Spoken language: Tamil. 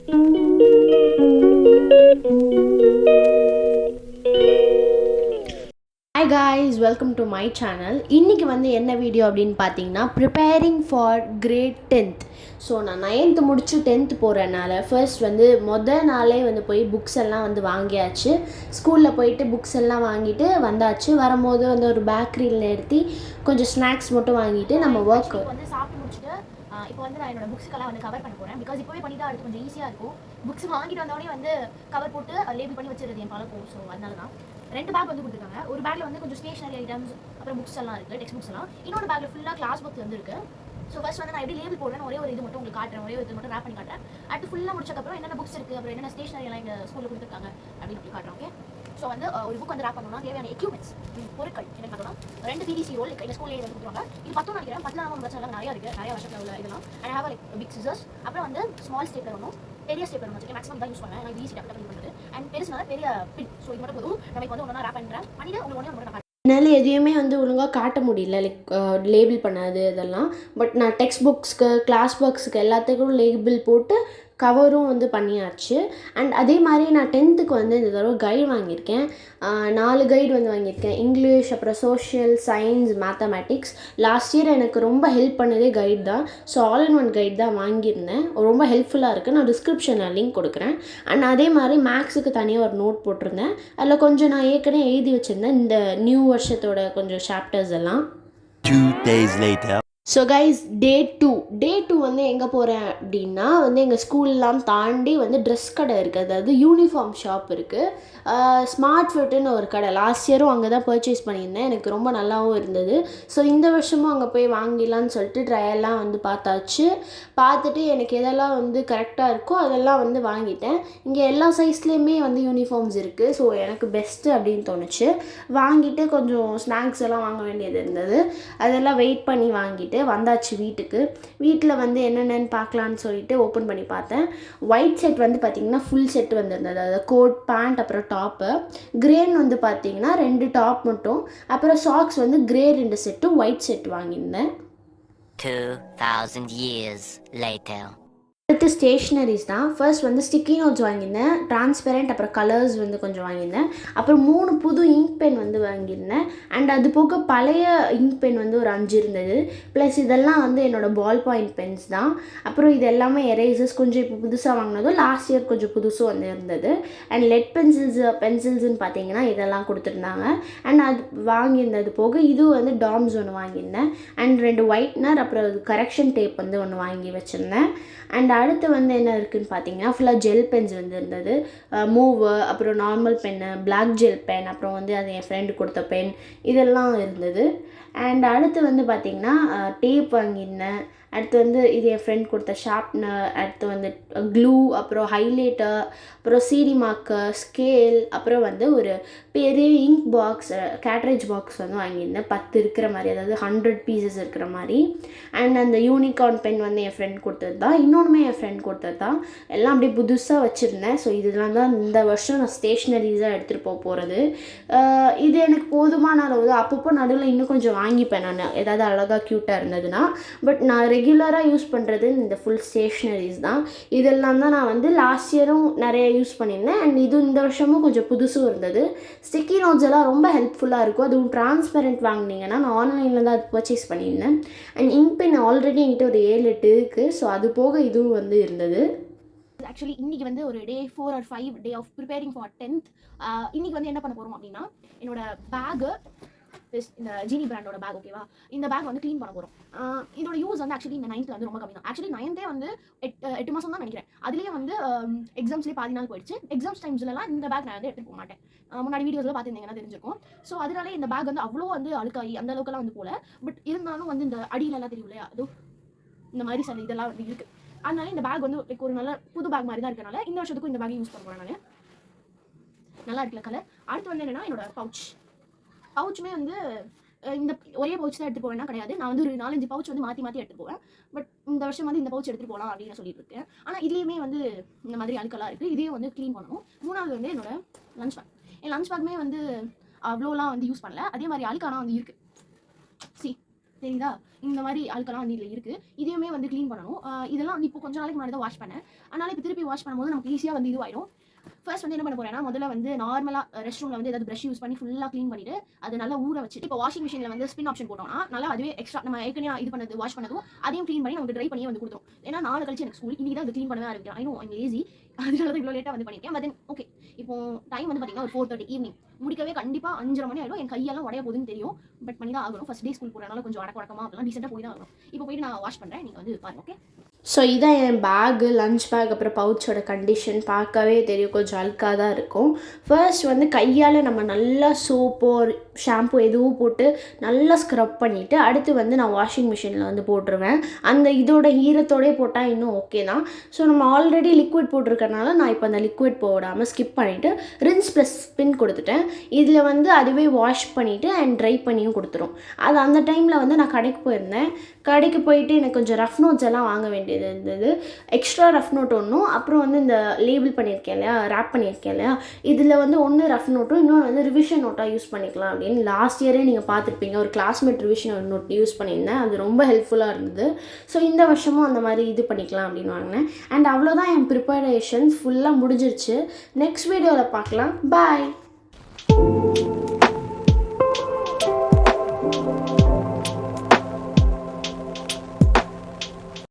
Hi guys, welcome to my channel. இன்னைக்கு வந்து என்ன வீடியோ அப்படின்னு பார்த்தீங்கன்னா preparing for great 10th. So நான் 9th முடிச்சு 10th போகிறனால ஃபர்ஸ்ட் வந்து நாளே வந்து போய் புக்ஸ் எல்லாம் வந்து வாங்கியாச்சு. ஸ்கூலில் போயிட்டு புக்ஸ் எல்லாம் வாங்கிட்டு வந்தாச்சு. வரும்போது வந்து ஒரு பேக்கரியில் நிறுத்தி கொஞ்சம் ஸ்நாக்ஸ் மட்டும் வாங்கிட்டு நம்ம ஒர்க் வந்து சாப்பிட்டு முடிச்சுட்டு இப்போ வந்து நான் என்னோட புக்ஸ்க்கெல்லாம் வந்து கவர் பண்ண போகிறேன். பிகாஸ் இப்போவே பண்ணிட்டு அது கொஞ்சம் ஈஸியாக இருக்கும். புக்ஸ் வாங்கிட்டு வந்தோடனே வந்து கவர் போட்டு லேபிள் பண்ணி வச்சுருது என் பழக்கம். ஸோ அதனால தான் 2 பேக் வந்து கொடுத்துருக்காங்க. ஒரு பேக்கில் வந்து கொஞ்சம் ஸ்டேஷனரி ஐட்டம்ஸ் அப்புறம் புக்ஸ் எல்லாம் இருக்குது, டெக்ஸ்ட் புக்ஸ் எல்லாம். இன்னொரு பேக்கில் ஃபுல்லாக கிளாஸ் புக்ஸ் வந்து இருக்குது. ஸோ ஃபர்ஸ்ட் வந்து நான் எப்படி லேபிள் போடுறேன், ஒரே ஒரு இது மட்டும் உங்களுக்கு காட்டுறேன், ஒரே ஒரு இது மட்டும் ரேப் பண்ணி காட்டுறேன். அடுத்து ஃபுல்லாக முடிச்சதுக்கப்புறம் என்னென்ன புக்ஸ் இருக்குது, அப்புறம் என்னென்ன ஸ்டேஷனரி எல்லாம் எங்கள் ஸ்கூலில் கொடுத்துருக்காங்க அப்படின்னு காட்டுறோம். ஓகே, ஸோ வந்து ஒரு புக் வந்து ரேப் பண்ணணும்னா தேவையான எக்யூப்மெண்ட்ஸ் பொருட்கள் என்ன பார்த்தோம்னா 2 பிவிசி ரோல் எங்கள் ஸ்கூல்லேயே வந்து கொடுத்துருவாங்க. இது 10 நினைக்கிறேன், 10 பிரச்சனை நிறையா இருக்குது, நிறைய வருஷத்தில் உள்ள இதெல்லாம். And have like big scissors, அப்புறம் வந்து ஸ்மால் ஸ்டேப்லர் ஒன்றும் பெரிய ஸ்டேப்லர் ஒன்று வச்சுருக்கேன். மேக்ஸிமம் தான் யூஸ் பண்ணுவேன், எனக்கு ஈஸி டக்கு பண்ணுறது. அண்ட் பெருசுனால பெரிய பின். ஸோ இது மட்டும் போதும். நமக்கு வந்து ஒன்றா ரேப் பண்ணுறேன் பண்ணிவிட்டு உங்களுக்கு ஒன்று நான் என்னால் எதையுமே வந்து ஒழுங்காக காட்ட முடியல, லைக் லேபிள் பண்ணாது இதெல்லாம். பட் நான் டெக்ஸ்ட் புக்ஸ்க்கு, கிளாஸ் ஒர்க்ஸுக்கு எல்லாத்துக்கும் லேபிள் போட்டு கவரும் வந்து பண்ணியாச்சு. அண்ட் அதே மாதிரி நான் 10th வந்து இந்த தடவை கைடு வாங்கியிருக்கேன். 4 கைடு வந்து வாங்கியிருக்கேன். இங்கிலீஷ், அப்புறம் social, science, mathematics. Last year எனக்கு ரொம்ப ஹெல்ப் பண்ணதே கைடு தான். So all in one guide தான் வாங்கியிருந்தேன். ரொம்ப ஹெல்ப்ஃபுல்லாக இருக்குது. நான் டிஸ்கிரிப்ஷனில் லிங்க் கொடுக்குறேன். அண்ட் அதே மாதிரி மேக்ஸுக்கு தனியாக ஒரு நோட் போட்டிருந்தேன். அதில் கொஞ்சம் நான் ஏற்கனவே எழுதி வச்சுருந்தேன் இந்த நியூ வருஷத்தோட கொஞ்சம் சாப்டர்ஸ் எல்லாம். 2 days later. ஸோ கைஸ், டே 2 வந்து எங்கே போகிறேன் அப்படின்னா வந்து எங்கள் ஸ்கூல்லாம் தாண்டி வந்து ட்ரெஸ் கடை இருக்குது, அதாவது யூனிஃபார்ம் ஷாப் இருக்குது. ஸ்மார்ட் ஃபிட்டுன்னு ஒரு கடை. லாஸ்ட் இயரும் அங்கே தான் பர்ச்சேஸ் பண்ணியிருந்தேன். எனக்கு ரொம்ப நல்லாவும் இருந்தது. ஸோ இந்த வருஷமும் அங்கே போய் வாங்கிடலான்னு சொல்லிட்டு ட்ரையெல்லாம் வந்து பார்த்துட்டு எனக்கு எதெல்லாம் வந்து கரெக்டாக இருக்கோ அதெல்லாம் வந்து வாங்கிட்டேன். இங்கே எல்லா சைஸ்லேயுமே வந்து யூனிஃபார்ம்ஸ் இருக்குது. ஸோ எனக்கு பெஸ்ட்டு அப்படின்னு தோணுச்சு. வாங்கிட்டு கொஞ்சம் ஸ்நாக்ஸ் எல்லாம் வாங்க வேண்டியது இருந்தது. அதெல்லாம் வெயிட் பண்ணி வாங்கிட்டு வந்தாச்சு வீட்டுக்கு. வீட்டில் வந்து என்னென்னு பார்க்கலான்னு சொல்லிட்டு ஓப்பன் பண்ணி பார்த்தேன். ஒயிட் செட் வந்து பார்த்திங்கன்னா ஃபுல் செட் வந்துருந்தது. அதாவது கோட், பேண்ட், அப்புறம் டாப்பு. கிரேன் வந்து பார்த்திங்கன்னா 2 டாப் மட்டும், அப்புறம் சாக்ஸ் வந்து கிரே 2 செட்டும், ஒயிட் செட் வாங்கியிருந்தேன். 2000 years later. அடுத்து ஸ்டேஷ்னரிஸ் தான். ஃபர்ஸ்ட் வந்து ஸ்டிக்கி நோட்ஸ் வாங்கியிருந்தேன், டிரான்ஸ்பெரண்ட், அப்புறம் கலர்ஸ் வந்து கொஞ்சம் வாங்கியிருந்தேன். அப்புறம் 3 புது இங்க் பென் வந்து வாங்கியிருந்தேன். அண்ட் அது போக பழைய இங்க் பென் வந்து ஒரு 5 இருந்தது. ப்ளஸ் இதெல்லாம் வந்து என்னோடய பால் பாயிண்ட் பென்ஸ் தான். அப்புறம் இது எல்லாமே எரேசர்ஸ், கொஞ்சம் இப்போ புதுசாக வாங்கினதும் லாஸ்ட் இயர் கொஞ்சம் புதுசும் வந்து இருந்தது. அண்ட் லெட் பென்சில்ஸ்ன்னு பார்த்தீங்கன்னா இதெல்லாம் கொடுத்துருந்தாங்க. அண்ட் அது வாங்கியிருந்தது போக இது வந்து டாம்ஸ் ஒன்று வாங்கியிருந்தேன். அண்ட் 2 ஒயிட்னர், அப்புறம் கரெக்ஷன் டேப் வந்து ஒன்று வாங்கி வச்சுருந்தேன். அண்ட் அடுத்து வந்து என்ன இருக்குதுன்னு பார்த்தீங்கன்னா ஃபுல்லாக ஜெல் பென்ஸ் வந்து இருந்தது. மூவு, அப்புறம் normal pen, black gel pen, அப்புறம் வந்து அது என் ஃப்ரெண்டு கொடுத்த பென், இதெல்லாம் இருந்தது. அண்ட் அடுத்து வந்து பார்த்திங்கன்னா டேப் வாங்கியிருந்தேன். அடுத்து வந்து இது என் ஃப்ரெண்ட் கொடுத்த ஷார்ப்னர், அடுத்து வந்து க்ளூ, அப்புறம் ஹைலைட்டர், அப்புறம் சிடி மார்க்கர், ஸ்கேல், அப்புறம் வந்து ஒரு பெரிய இங்க் பாக்ஸ், கேட்ரேஜ் பாக்ஸ் வந்து வாங்கியிருந்தேன். 10 இருக்கிற மாதிரி, அதாவது 100 பீசஸ் இருக்கிற மாதிரி. அண்ட் அந்த யூனிகார்ன் பென் வந்து என் ஃப்ரெண்ட் கொடுத்தது தான். இன்னொன்றுமே என் ஃப்ரெண்ட் கொடுத்தது தான். எல்லாம் அப்படியே புதுசாக வச்சுருந்தேன். ஸோ இதெல்லாம் தான் இந்த வருஷம் நான் ஸ்டேஷ்னரிஸாக எடுத்துகிட்டு போகிறது. இது எனக்கு போதுமான அளவு தான். அப்பப்போ நடுவில் இன்னும் கொஞ்சம் வாங்கிப்பேன் நான், ஏதாவது அழகாக க்யூட்டாக இருந்ததுன்னா. பட் நான் ரெகுலராக யூஸ் பண்ணுறது இந்த ஃபுல் ஸ்டேஷ்னரிஸ் தான். இதெல்லாம் தான் நான் வந்து லாஸ்ட் இயரும் நிறைய யூஸ் பண்ணியிருந்தேன். அண்ட் இது இந்த வருஷமும் கொஞ்சம் புதுசும் இருந்தது. ஸ்டிக்கி நோட்ஸ் எல்லாம் ரொம்ப ஹெல்ப்ஃபுல்லாக இருக்கும். அதுவும் டிரான்ஸ்பெரண்ட் வாங்கினீங்கன்னா நான் ஆன்லைனில் தான் அது பர்ச்சேஸ் பண்ணியிருந்தேன். அண்ட் இங்க் பென் ஆல்ரெடி என்கிட்ட ஒரு 7-8 இருக்குது. ஸோ அது போக இதுவும் வந்து இருந்தது. ஆக்சுவலி இன்றைக்கி வந்து ஒரு day 4 or 5 day of preparing for 10th. இன்றைக்கி வந்து என்ன பண்ண போகிறோம் அப்படின்னா என்னோட பேகு, இந்த ஜீனி பிராண்டோட பேக், ஓகேவா? இந்த பேக் வந்து க்ளீன் பண்ண போகிறோம். இதோட யூஸ் வந்து ஆக்சுவலி இந்த 9th வந்து ரொம்ப கம்மி தான். ஆக்சுவலி 9th வந்து 8 மாதம் தான் நினைக்கிறேன். அதுலேயே வந்து எக்ஸாம்ஸ்லேயே பாதி நாள் போயிடுச்சு. எக்ஸாம்ஸ் டைம்ஸ்லாம் இந்த பேக் நான் வந்து எடுத்துகிட்டு போக மாட்டேன். முன்னாடி வீடியோஸில் பார்த்துருந்தீங்கன்னா தெரிஞ்சிருக்கும். ஸோ அதனாலே இந்த பேக் வந்து அவ்வளோ வந்து அழுக்காகி அந்த அளவுக்குலாம் வந்து போகல. பட் இருந்தாலும் வந்து இந்த அடியிலலாம் தெரியும் இல்லையா, அதுவும் இந்த மாதிரி சில இதெல்லாம் வந்து இருக்குது. அதனால இந்த பேக் வந்து லைக் ஒரு நல்ல புது பேக் மாதிரி தான் இருக்கனால இந்த வருஷத்துக்கும் இந்த பேக் யூஸ் பண்ண போகிறேன் நான். நல்லா இருக்குல்ல கலர். அடுத்து வந்து என்னென்னா என்னோட பவுச்சுமே வந்து இந்த ஒரே பவுச் தான் எடுத்துகிட்டு போவேன்னா கிடையாது. நான் வந்து ஒரு 4-5 பவுச் வந்து மாற்றி எடுத்துகிட்டு போவேன். பட் இந்த வருஷம் வந்து இந்த பவுச் எடுத்துகிட்டு போகலாம் அப்படின்னு சொல்லிட்டு இருக்கேன். ஆனால் இதுலேயுமே வந்து இந்த மாதிரி அழுக்கெல்லாம் இருக்குது. இதையும் வந்து க்ளீன் பண்ணணும். 3வது வந்து என்னோட லஞ்ச் பேக். என் லஞ்ச் பேக்குமே வந்து அவ்வளோலாம் வந்து யூஸ் பண்ணல. அதே மாதிரி அழுக்கானா வந்து இருக்குது. தெரியுதா? இந்த மாதிரி அழுக்கெல்லாம் வந்து இதில் இருக்குது. இதையுமே வந்து க்ளீன் பண்ணணும். இதெல்லாம் வந்து இப்போ கொஞ்ச நாளைக்கு முன்னாடி தான் வாஷ் பண்ணேன். அதனால் இப்போ திருப்பி வாஷ் பண்ணும்போது நமக்கு ஈஸியாக வந்து இதுவாயிடும். ஃபர்ஸ்ட் வந்து என்ன பண்ண போறேன்னா, முதல்ல வந்து நார்மலாக ரெஸ்ட் ரூமில் வந்து ஏதாவது ப்ரஷ் யூஸ் பண்ணி ஃபுல்லாக க்ளீன் பண்ணிட்டு அது நல்லா ஊற வச்சுட்டு, இப்போ வாஷிங் மிஷினில் வந்து ஸ்பின் ஆப்ஷன் போட்டோம்னா நல்லா அதுவே எக்ஸ்ட்ரா நம்ம ஏற்கனவே இது பண்ணது வாஷ் பண்ணதும் அதையும் க்ளீன் பண்ணி நமக்கு ட்ரை பண்ணியே வந்து கொடுத்துரும். ஏன்னா நாளை கழிச்சு எனக்கு ஸ்கூல் இன்னைக்கு தான் அது க்ளீன் பண்ணவே ஆரம்பிக்கிறேன். I know I'm lazy. அதனால தான் இவ்வளோ லேட்டாக வந்து பண்ணியிருக்கேன். But then okay. இப்போ டைம் வந்து பார்த்தீங்கன்னா ஒரு 4:30 ஈவினிங். முடிக்கவே கண்டிப்பாக 5:30 மணி ஆகிடும். என் கையெல்லாம் உடைய போகுதுன்னு தெரியும். பட் பண்ணி தான் ஆகணும். ஃபர்ஸ்ட் டே ஸ்கூல் போகிறனால கொஞ்சம் அடக்கமாக அப்படிலாம் டீசெண்டாக போய் தான் ஆகணும். இப்போ போயிட்டு நான் வாஷ் பண்ணுறேன். நீங்கள் வந்து பாருங்க. ஓகே. ஸோ இதான் என் பேகு, லஞ்ச் பேக் அப்புறம் பவுச்சோட கண்டிஷன். பார்க்கவே தெரியும் கொஞ்சம் அழுக்காக தான் இருக்கும். ஃபர்ஸ்ட் வந்து கையால் நம்ம நல்லா சோப்போ ஷாம்பு எதுவும் போட்டு நல்லா ஸ்க்ரப் பண்ணிவிட்டு அடுத்து வந்து நான் வாஷிங் மிஷினில் வந்து போட்டுருவேன். அந்த இதோட ஈரத்தோடே போட்டால் இன்னும் ஓகே தான். ஸோ நம்ம ஆல்ரெடி லிக்விட் போட்டிருக்கறனால நான் இப்போ அந்த லிக்விட் போடாமல் ஸ்கிப் பண்ணிவிட்டு ரின்ஸ் ப்ளஸ் ஸ்பின் கொடுத்துட்டேன். இதில் வந்து அதுவே வாஷ் பண்ணிவிட்டு அண்ட் ட்ரை பண்ணியும் கொடுத்துரும். அது அந்த டைமில் வந்து நான் கடைக்கு போயிருந்தேன். கடைக்கு போயிட்டு எனக்கு கொஞ்சம் ரஃப் நோட்ஸ் எல்லாம் வாங்க வேண்டியது இருந்தது. எக்ஸ்ட்ரா ரஃப் நோட் ஒன்றும், அப்புறம் வந்து இந்த லேபிள் பண்ணியிருக்கேன் இல்லையா, ரேப் பண்ணியிருக்கேன் இல்லையா, இதில் வந்து ஒன்று ரஃப் நோட்டும் இன்னொன்று வந்து ரிவிஷன் நோட்டாக யூஸ் பண்ணிக்கலாம் அப்படின்னு லாஸ்ட் இயரே நீங்கள் பார்த்துருப்பீங்க. ஒரு கிளாஸ்மேட் ரிவிஷன் நோட் யூஸ் பண்ணியிருந்தேன். அது ரொம்ப ஹெல்ப்ஃபுல்லாக இருந்தது. ஸோ இந்த வருஷமும் அந்த மாதிரி இது பண்ணிக்கலாம் அப்படின்னு வாங்கினேன். அண்ட் அவ்வளோதான் என் ப்ரிப்பரேஷன்ஸ் ஃபுல்லாக முடிஞ்சிருச்சு. நெக்ஸ்ட் வீடியோவில் பார்க்கலாம். பாய்.